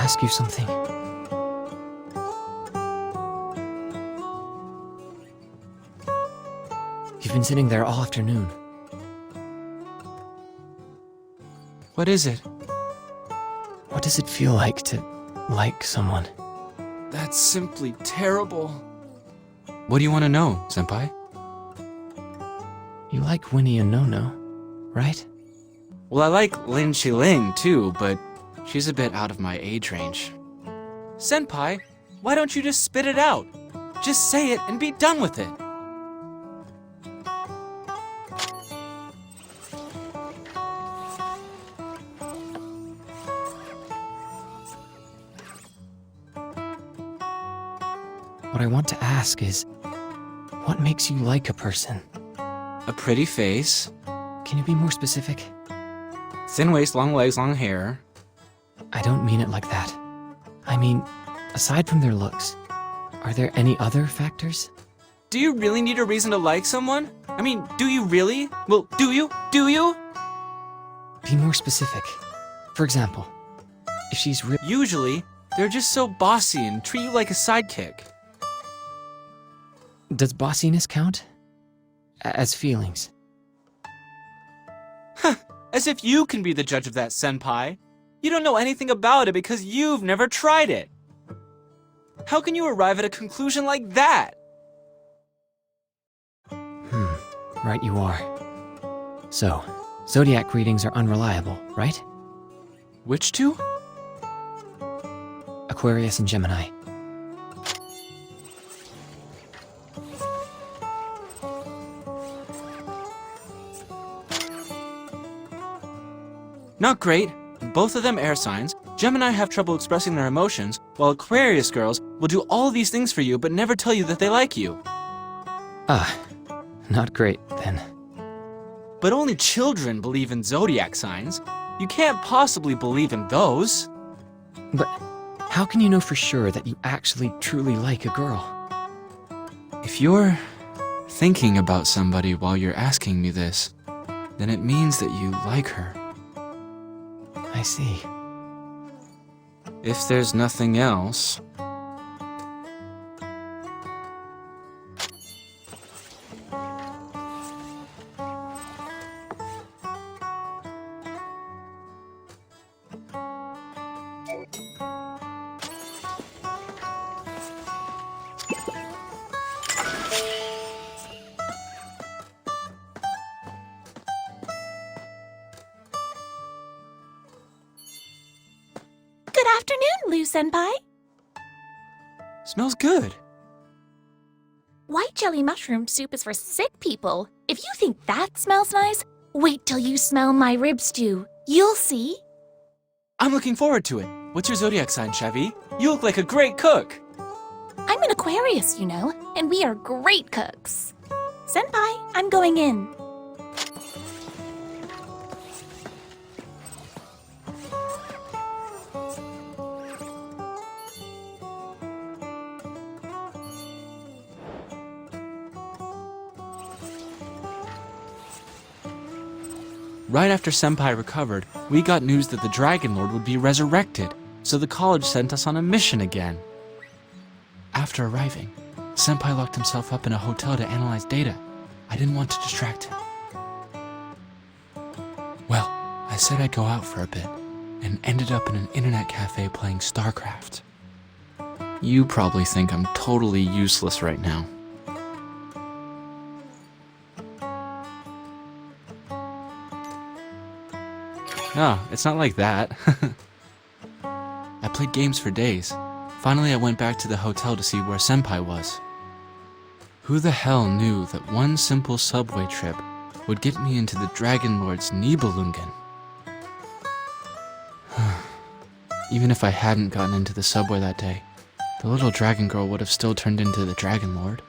ask you something? You've been sitting there all afternoon. What is it? What does it feel like to like someone? That's simply terrible. What do you want to know, Senpai? You like Winnie and Nono, right? Well, I like Lin Qiling too, but she's a bit out of my age range. Senpai, why don't you just spit it out? Just say it and be done with it. What I want to ask is, what makes you like a person? A pretty face, Can you be more specific? thin waist, long legs, long hair. I don't mean it like that. I mean, aside from their looks, are there any other factors? Do you really need a reason to like someone? I mean, do you really? Well, do you? Do you? Be more specific. For example, if she's Usually, they're just so bossy and treat you like a sidekick. Does bossiness count? As feelings? As if you can be the judge of that, Senpai. You don't know anything about it because you've never tried it. How can you arrive at a conclusion like that? Right you are. So, zodiac readings are unreliable, right? Which two? Aquarius and Gemini. Not great. Both of them air signs. Gemini have trouble expressing their emotions, while Aquarius girls will do all these things for you but never tell you that they like you. Ah, not great then. But only children believe in zodiac signs. You can't possibly believe in those. But how can you know for sure that you actually truly like a girl? If you're thinking about somebody while you're asking me this, then it means that you like her. I see. If there's nothing else... Good afternoon, Lou-senpai. Smells good. White jelly mushroom soup is for sick people. If you think that smells nice, wait till you smell my rib stew. You'll see. I'm looking forward to it. What's your zodiac sign, Shavee? You look like a great cook. I'm an Aquarius, you know, and we are great cooks. Senpai, I'm going in. Right after Senpai recovered, we got news that the Dragon Lord would be resurrected, so the college sent us on a mission again. After arriving, Senpai locked himself up in a hotel to analyze data. I didn't want to distract him. Well, I said I'd go out for a bit, and ended up in an internet cafe playing StarCraft. You probably think I'm totally useless right now. No, it's not like that. I played games for days. Finally, I went back to the hotel to see where Senpai was. Who the hell knew that one simple subway trip would get me into the Dragon Lord's Nibelungen? Even if I hadn't gotten into the subway that day, the little dragon girl would have still turned into the Dragon Lord.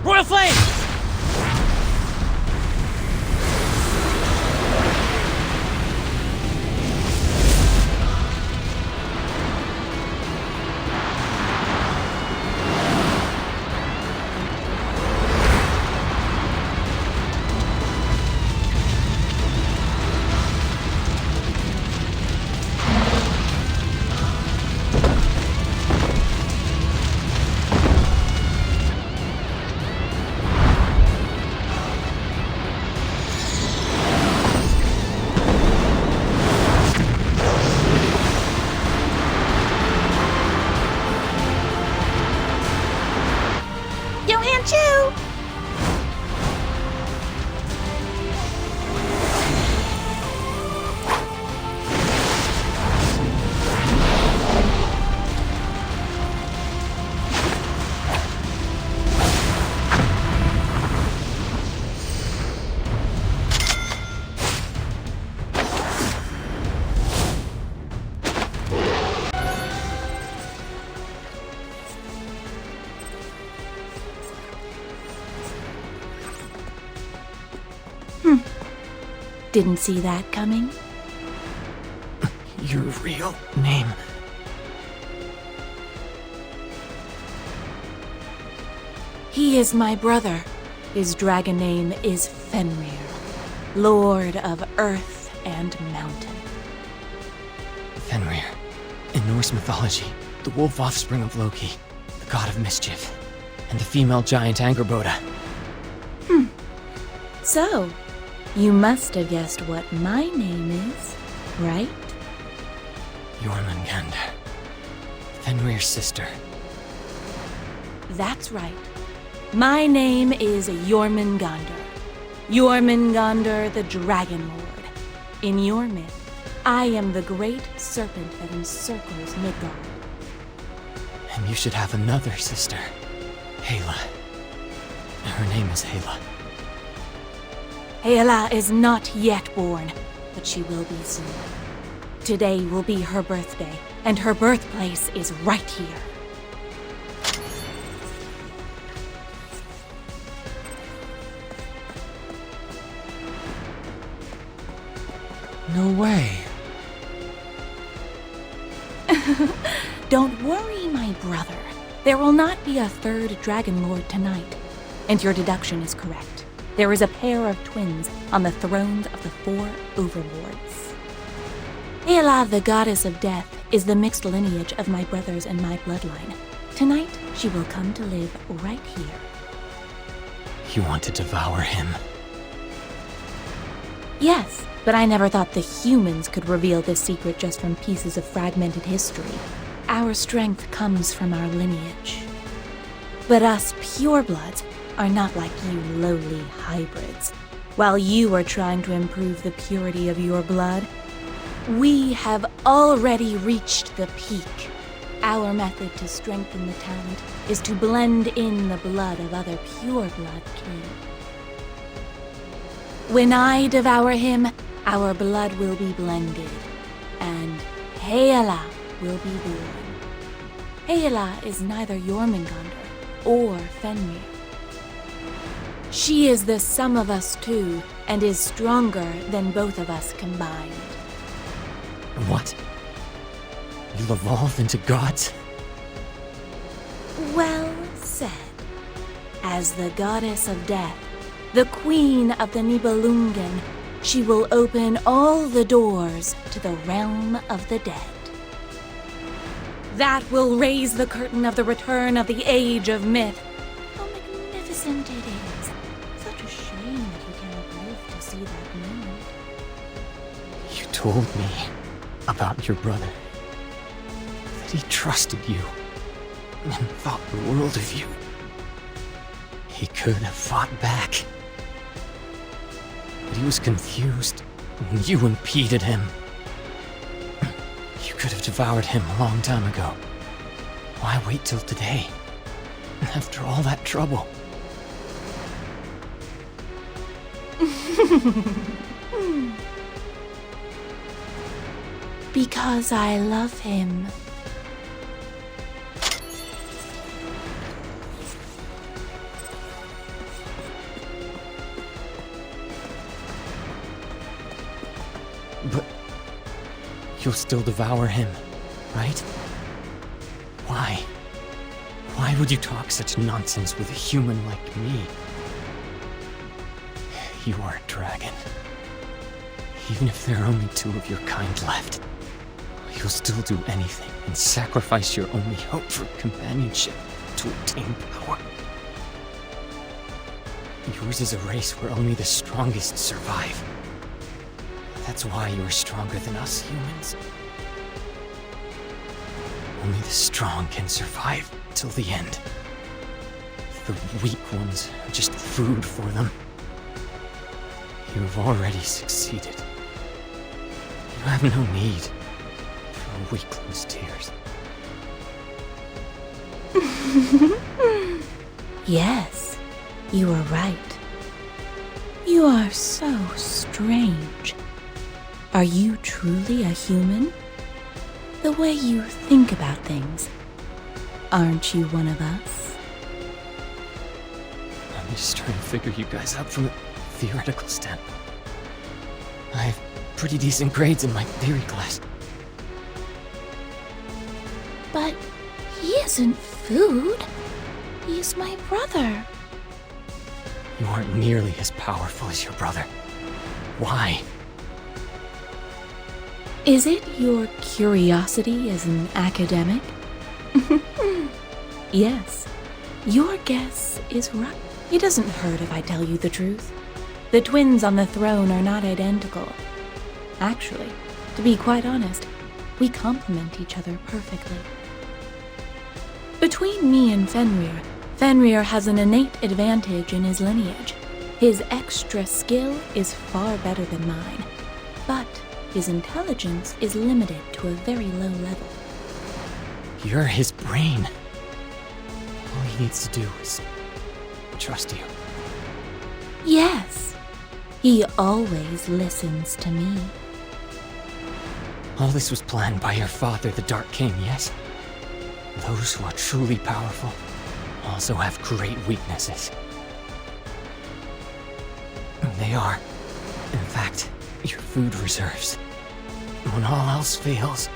Royal Flame! Chew! Didn't see that coming. Your real name. He is my brother. His dragon name is Fenrir, Lord of Earth and Mountain. Fenrir. In Norse mythology, the wolf offspring of Loki, the god of mischief, and the female giant Angerboda. So, you must have guessed what my name is, right? Jormungandr. Fenrir's sister. That's right. My name is Jormungandr. Jormungandr the Dragon Lord. In your myth, I am the great serpent that encircles Midgard. And you should have another sister, Hela. Her name is Hela. Hela is not yet born, but she will be soon. Today will be her birthday, and her birthplace is right here. No way. Don't worry, my brother. There will not be a third Dragon Lord tonight. And your deduction is correct. There is a pair of twins on the thrones of the 4 overlords. Hela, the goddess of death, is the mixed lineage of my brothers and my bloodline. Tonight, she will come to live right here. You want to devour him? Yes, but I never thought the humans could reveal this secret just from pieces of fragmented history. Our strength comes from our lineage. But us purebloods are not like you lowly hybrids. While you are trying to improve the purity of your blood, we have already reached the peak. Our method to strengthen the talent is to blend in the blood of other pureblood kin. When I devour him, our blood will be blended, and Hela will be born. Hela is neither Jormungandr or Fenrir. She is the sum of us two, and is stronger than both of us combined. What? You'll evolve into gods? Well said. As the goddess of death, the queen of the Nibelungen, she will open all the doors to the realm of the dead. That will raise the curtain of the return of the Age of Myth. How magnificent it is. Such a shame that you cannot live to see that moment. You told me about your brother. That he trusted you and thought the world of you. He could have fought back. But he was confused when you impeded him. You could have devoured him a long time ago. Why wait till today? After all that trouble. Because I love him. you'll still devour him, right? Why? Why would you talk such nonsense with a human like me? You are a dragon. Even if there are only 2 of your kind left, you'll still do anything and sacrifice your only hope for companionship to obtain power. Yours is a race where only the strongest survive. That's why you are stronger than us humans. Only the strong can survive till the end. The weak ones are just food for them. You have already succeeded. You have no need for a weakling's tears. Yes, you are right. You are so strange. Are you truly a human? The way you think about things. Aren't you one of us? I'm just trying to figure you guys out from a theoretical standpoint. I have pretty decent grades in my theory class. But he isn't food. He's my brother. You aren't nearly as powerful as your brother. Why? Is it your curiosity as an academic? Yes, your guess is right. It doesn't hurt if I tell you the truth. The twins on the throne are not identical. Actually, to be quite honest, we complement each other perfectly. Between me and Fenrir, Fenrir has an innate advantage in his lineage. His extra skill is far better than mine, but his intelligence is limited to a very low level. You're his brain. All he needs to do is trust you. Yes, he always listens to me. All this was planned by your father, the Dark King, yes? Those who are truly powerful also have great weaknesses. They are, in fact, your food reserves. When all else fails,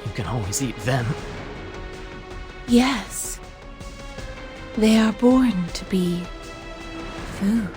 you can always eat them. Yes, they are born to be food.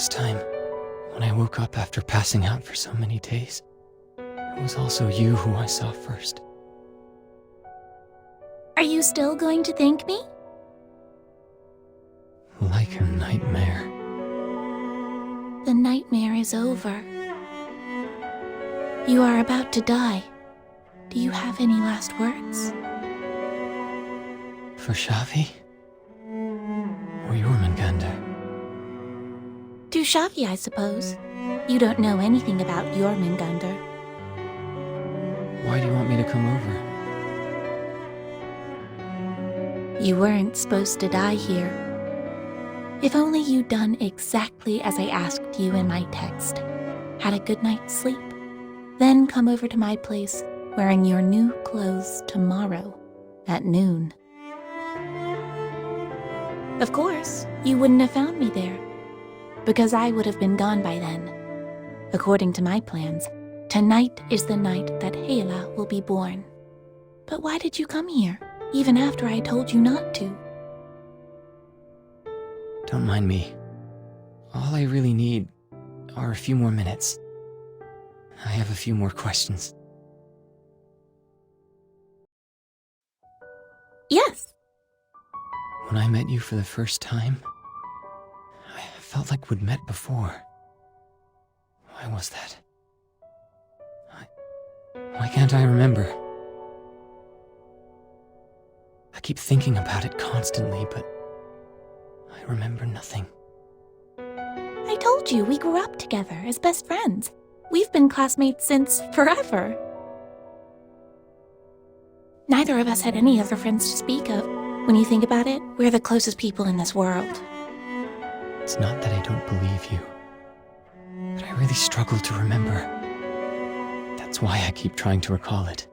first time, when I woke up after passing out for so many days, it was also you who I saw first. Are you still going to thank me? Like a nightmare. The nightmare is over. You are about to die. Do you have any last words? For Shavee? Or Jormungandr? To Shavee, I suppose. You don't know anything about Jormungandr. Why do you want me to come over? You weren't supposed to die here. If only you'd done exactly as I asked you in my text. Had a good night's sleep. Then come over to my place wearing your new clothes tomorrow at noon. Of course, you wouldn't have found me there, because I would have been gone by then. According to my plans, tonight is the night that Hela will be born. But why did you come here, even after I told you not to? Don't mind me. All I really need are a few more minutes. I have a few more questions. Yes. When I met you for the first time, I felt like we'd met before. Why was that? Why can't I remember? I keep thinking about it constantly, but I remember nothing. I told you we grew up together as best friends. We've been classmates since forever. Neither of us had any other friends to speak of. When you think about it, we're the closest people in this world. It's not that I don't believe you, but I really struggle to remember. That's why I keep trying to recall it.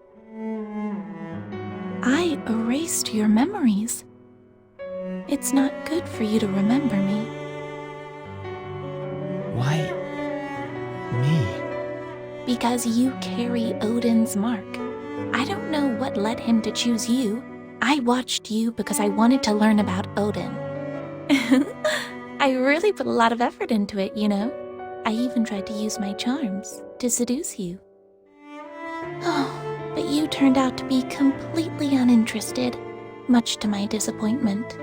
I erased your memories. It's not good for you to remember me. Why me? Because you carry Odin's mark. I don't know what led him to choose you. I watched you because I wanted to learn about Odin. I really put a lot of effort into it, you know. I even tried to use my charms to seduce you. Oh, but you turned out to be completely uninterested, much to my disappointment.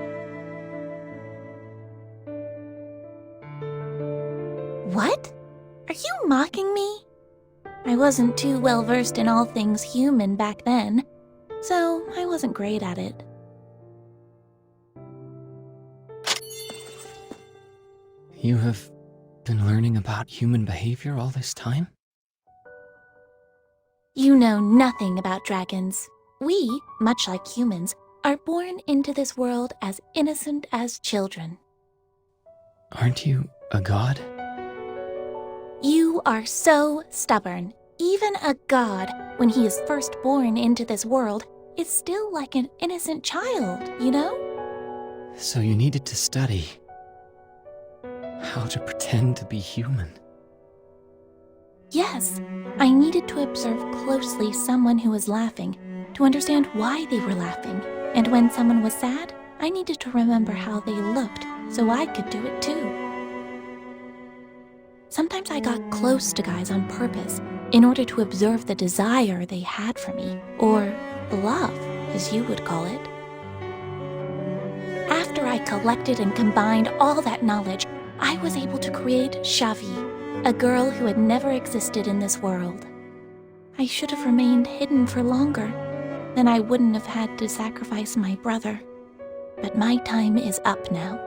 What? Are you mocking me? I wasn't too well versed in all things human back then, so I wasn't great at it. You have been learning about human behavior all this time? You know nothing about dragons. We, much like humans, are born into this world as innocent as children. Aren't you a god? You are so stubborn. Even a god, when he is first born into this world, is still like an innocent child, you know? So you needed to study how to pretend to be human. Yes, I needed to observe closely someone who was laughing, to understand why they were laughing. And when someone was sad, I needed to remember how they looked so I could do it too. Sometimes I got close to guys on purpose in order to observe the desire they had for me, or love, as you would call it. After I collected and combined all that knowledge, I was able to create Shavee, a girl who had never existed in this world. I should have remained hidden for longer, then I wouldn't have had to sacrifice my brother. But my time is up now.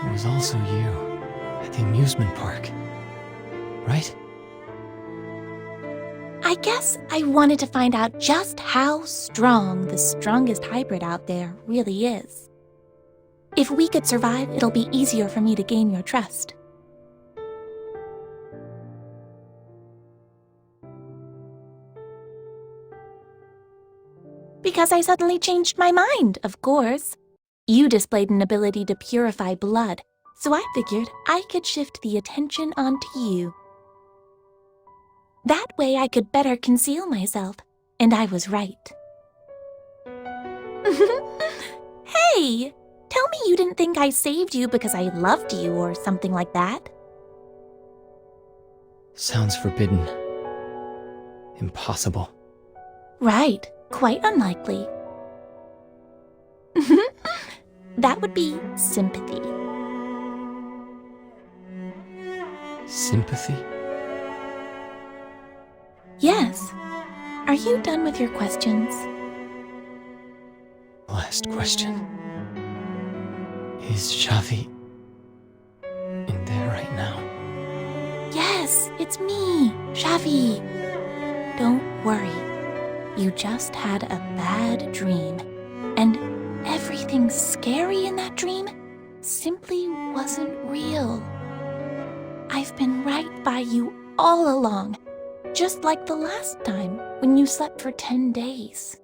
It was also you at the amusement park, right? I guess I wanted to find out just how strong the strongest hybrid out there really is. If we could survive, it'll be easier for me to gain your trust. Because I suddenly changed my mind, of course. You displayed an ability to purify blood, so I figured I could shift the attention onto you. That way I could better conceal myself, and I was right. Hey! Tell me you didn't think I saved you because I loved you or something like that. Sounds forbidden. Impossible. Right, quite unlikely. That would be sympathy. Sympathy? Yes. Are you done with your questions? Last question. Is Shavee in there right now? Yes, it's me, Shavee. Don't worry. You just had a bad dream, and everything scary in that dream simply wasn't real. I've been right by you all along, just like the last time when you slept for 10 days.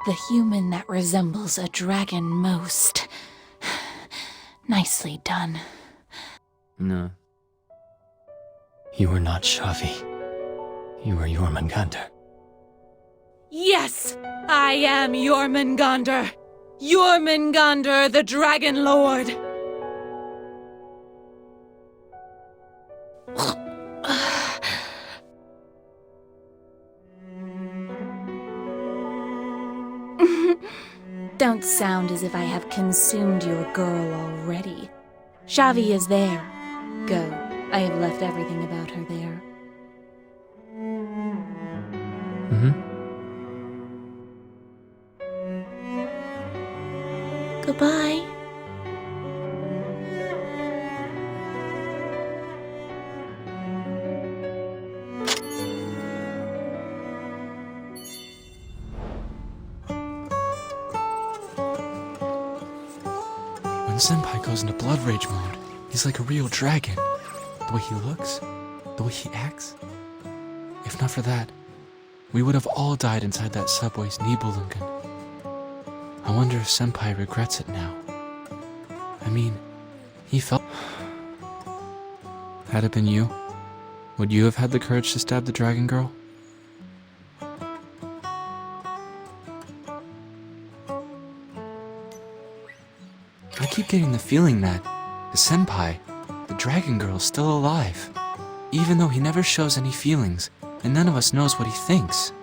The human that resembles a dragon most. Nicely done. No. You are not Shavee. You are Jormungandr. Yes, I am Jormungandr. Jormungandr, the Dragon Lord. Don't sound as if I have consumed your girl already. Shavee is there. Go. I have left everything about her there. Goodbye. When Senpai goes into blood rage mode, he's like a real dragon. The way he looks, the way he acts. If not for that, we would have all died inside that subway's Nibelungen. I wonder if Senpai regrets it now. I mean, he felt... Had it been you, would you have had the courage to stab the dragon girl? I keep getting the feeling that the Senpai, the dragon girl, is still alive. Even though he never shows any feelings, and none of us knows what he thinks.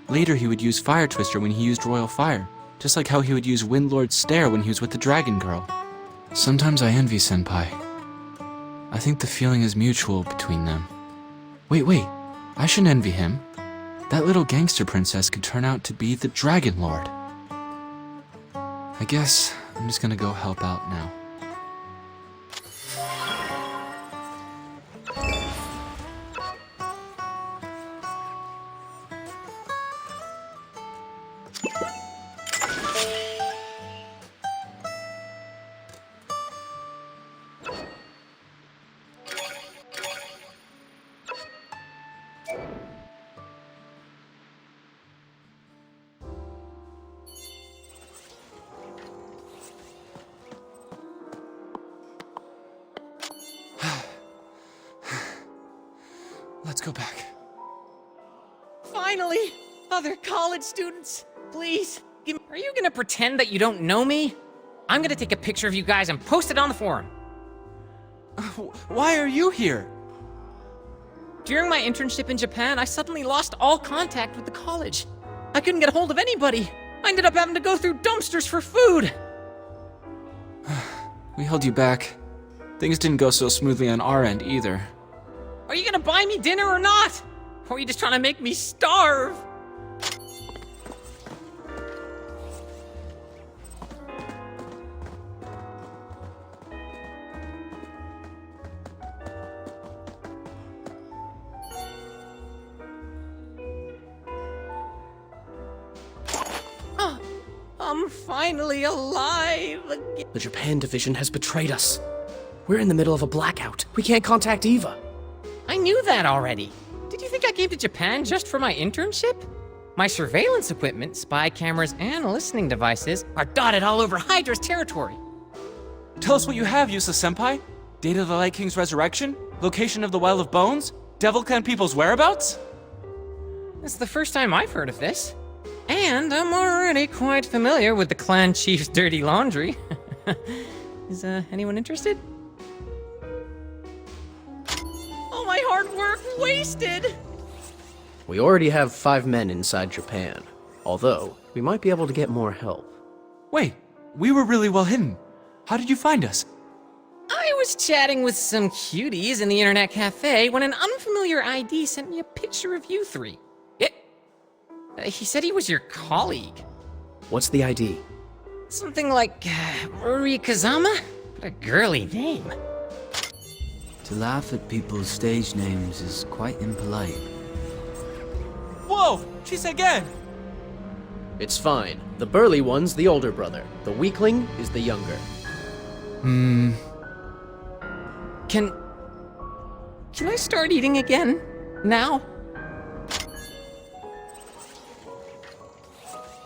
Later he would use Fire Twister when he used Royal Fire, just like how he would use Windlord's Stare when he was with the dragon girl. Sometimes I envy Senpai. I think the feeling is mutual between them. Wait, I shouldn't envy him. That little gangster princess could turn out to be the Dragon Lord. I guess I'm just gonna go help out now. Let's go back. Finally! Other college students, please, give me... Are you gonna pretend that you don't know me? I'm gonna take a picture of you guys and post it on the forum. Why are you here? During my internship in Japan, I suddenly lost all contact with the college. I couldn't get a hold of anybody. I ended up having to go through dumpsters for food. We held you back. Things didn't go so smoothly on our end either. Are you gonna buy me dinner or not? Or are you just trying to make me starve? I'm finally alive again. The Japan division has betrayed us. We're in the middle of a blackout. We can't contact Eva. I knew that already. Did you think I came to Japan just for my internship? My surveillance equipment, spy cameras, and listening devices are dotted all over Hydra's territory. Tell us what you have, Yusa-senpai. Date of the Light King's resurrection? Location of the Well of Bones? Devil Clan people's whereabouts? It's the first time I've heard of this. And I'm already quite familiar with the clan chief's dirty laundry. Is anyone interested? All my hard work wasted! We already have 5 men inside Japan. Although, we might be able to get more help. Wait, we were really well hidden. How did you find us? I was chatting with some cuties in the internet cafe when an unfamiliar ID sent me a picture of you 3. He said he was your colleague. What's the ID? Something like Ruri Kazama? What a girly name. To laugh at people's stage names is quite impolite. Whoa! She's again! It's fine. The burly one's the older brother. The weakling is the younger. Can I start eating again? Now?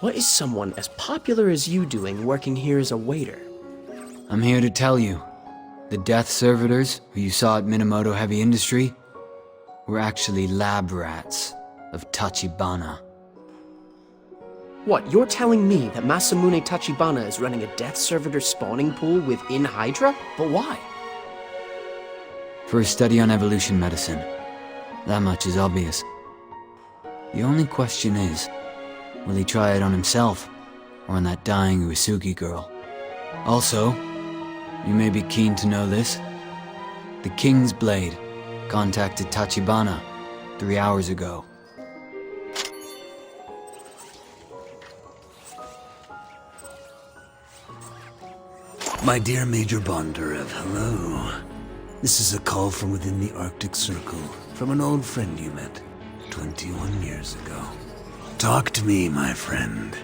What is someone as popular as you doing working here as a waiter? I'm here to tell you, the death servitors who you saw at Minamoto Heavy Industry were actually lab rats of Tachibana. What, you're telling me that Masamune Tachibana is running a death servitor spawning pool within Hydra? But why? For a study on evolution medicine. That much is obvious. The only question is, will he try it on himself, or on that dying Uesugi girl? Also, you may be keen to know this. The King's Blade contacted Tachibana 3 hours ago. My dear Major Bondarev, hello. This is a call from within the Arctic Circle, from an old friend you met 21 years ago. Talk to me, my friend.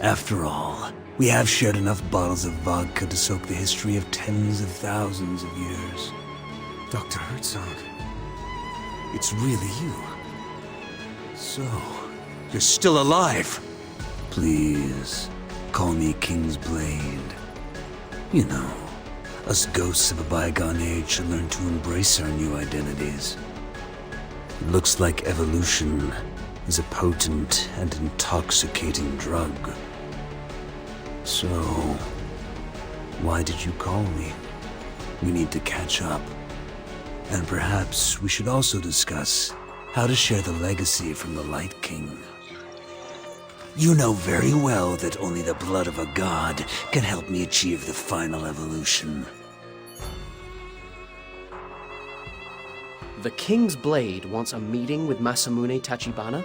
After all, we have shared enough bottles of vodka to soak the history of tens of thousands of years. Dr. Herzog, it's really you. So, you're still alive. Please, call me King's Blade. You know, us ghosts of a bygone age should learn to embrace our new identities. It looks like evolution is a potent and intoxicating drug. So, why did you call me? We need to catch up. And perhaps we should also discuss how to share the legacy from the Light King. You know very well that only the blood of a god can help me achieve the final evolution. The King's Blade wants a meeting with Masamune Tachibana?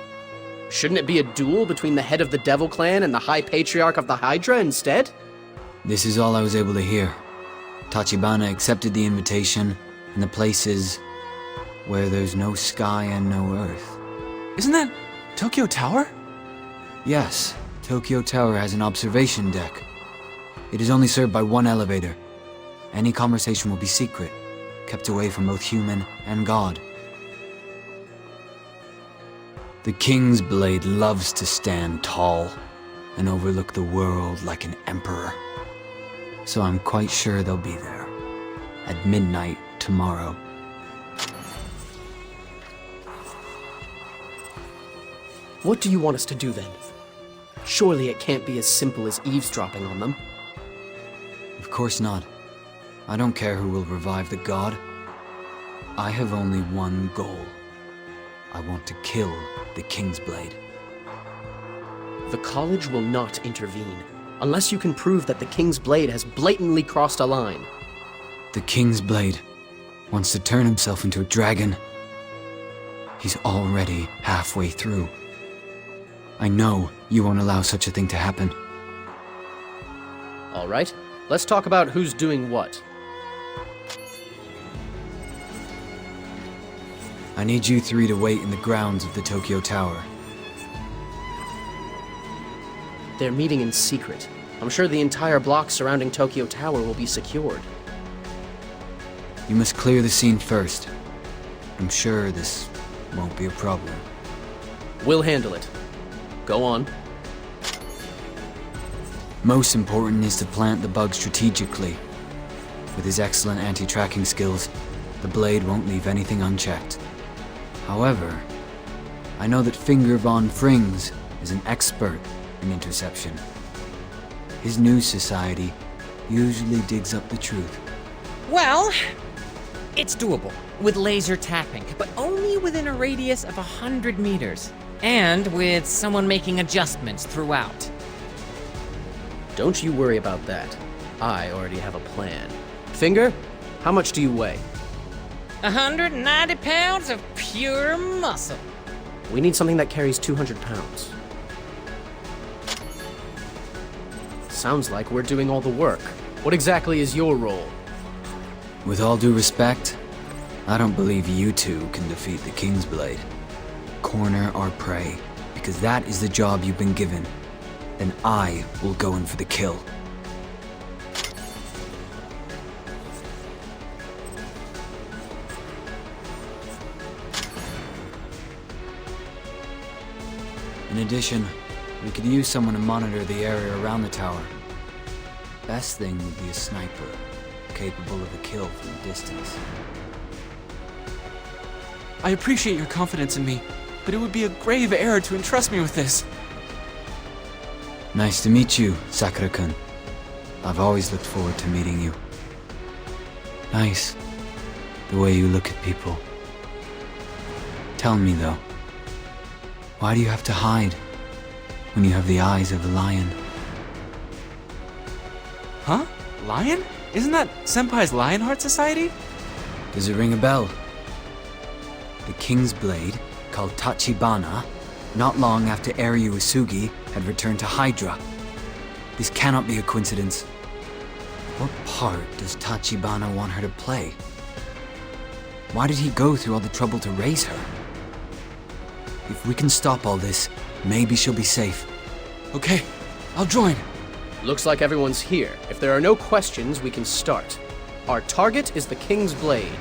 Shouldn't it be a duel between the head of the Devil Clan and the High Patriarch of the Hydra instead? This is all I was able to hear. Tachibana accepted the invitation, and the place is where there's no sky and no earth. Isn't that Tokyo Tower? Yes, Tokyo Tower has an observation deck. It is only served by one elevator. Any conversation will be secret, kept away from both human and god. The King's Blade loves to stand tall and overlook the world like an emperor. So I'm quite sure they'll be there at midnight tomorrow. What do you want us to do then? Surely it can't be as simple as eavesdropping on them. Of course not. I don't care who will revive the god. I have only one goal. I want to kill the King's Blade. The college will not intervene, unless you can prove that the King's Blade has blatantly crossed a line. The King's Blade wants to turn himself into a dragon. He's already halfway through. I know you won't allow such a thing to happen. All right, let's talk about who's doing what. I need you 3 to wait in the grounds of the Tokyo Tower. They're meeting in secret. I'm sure the entire block surrounding Tokyo Tower will be secured. You must clear the scene first. I'm sure this won't be a problem. We'll handle it. Go on. Most important is to plant the bug strategically. With his excellent anti-tracking skills, the blade won't leave anything unchecked. However, I know that Finger von Frings is an expert in interception. His news society usually digs up the truth. Well, it's doable with laser tapping, but only within a radius of 100 meters, and with someone making adjustments throughout. Don't you worry about that. I already have a plan. Finger, how much do you weigh? 190 pounds of pure muscle. We need something that carries 200 pounds. Sounds like we're doing all the work. What exactly is your role? With all due respect, I don't believe you two can defeat the King's Blade. Corner our prey, because that is the job you've been given. Then I will go in for the kill. In addition, we could use someone to monitor the area around the tower. Best thing would be a sniper, capable of a kill from a distance. I appreciate your confidence in me, but it would be a grave error to entrust me with this. Nice to meet you, Sakura-kun. I've always looked forward to meeting you. Nice, the way you look at people. Tell me though, why do you have to hide when you have the eyes of a lion? Huh? Lion? Isn't that Senpai's Lionheart Society? Does it ring a bell? The King's Blade, called Tachibana, not long after Eryu Isugi had returned to Hydra. This cannot be a coincidence. What part does Tachibana want her to play? Why did he go through all the trouble to raise her? If we can stop all this, maybe she'll be safe. Okay, I'll join. Looks like everyone's here. If there are no questions, we can start. Our target is the King's Blade.